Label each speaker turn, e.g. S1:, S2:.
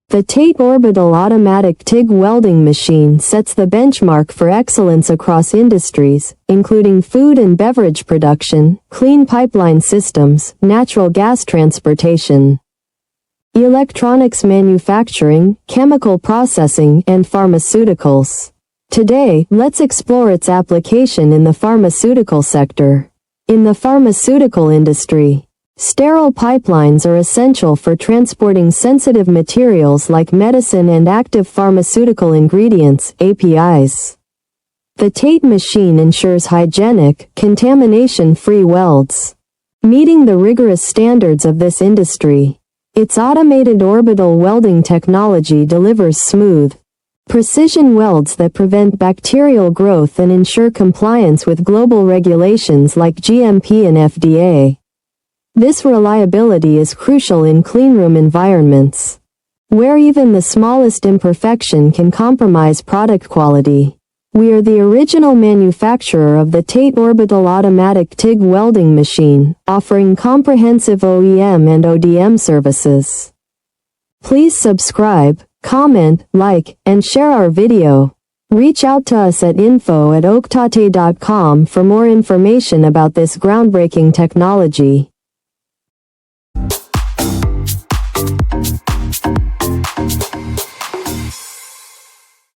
S1: The TATE Orbital Automatic TIG Welding Machine sets the benchmark for excellence across industries, including food and beverage production, clean pipeline systems, natural gas transportation, electronics manufacturing, chemical processing, and pharmaceuticals. Today, let's explore its application in the pharmaceutical sector. In the pharmaceutical industry, sterile pipelines are essential for transporting sensitive materials like medicine and active pharmaceutical ingredients, APIs. The TATE machine ensures hygienic, contamination-free welds, meeting the rigorous standards of this industry. Its automated orbital welding technology delivers smooth, precision welds that prevent bacterial growth and ensure compliance with global regulations like GMP and FDA. This reliability is crucial in cleanroom environments, where even the smallest imperfection can compromise product quality. We are the original manufacturer of the TATE Orbital Automatic TIG Welding Machine, offering comprehensive OEM and ODM services. Please subscribe, comment, like, and share our video. Reach out to us at info@oaktate.com for more information about this groundbreaking technology.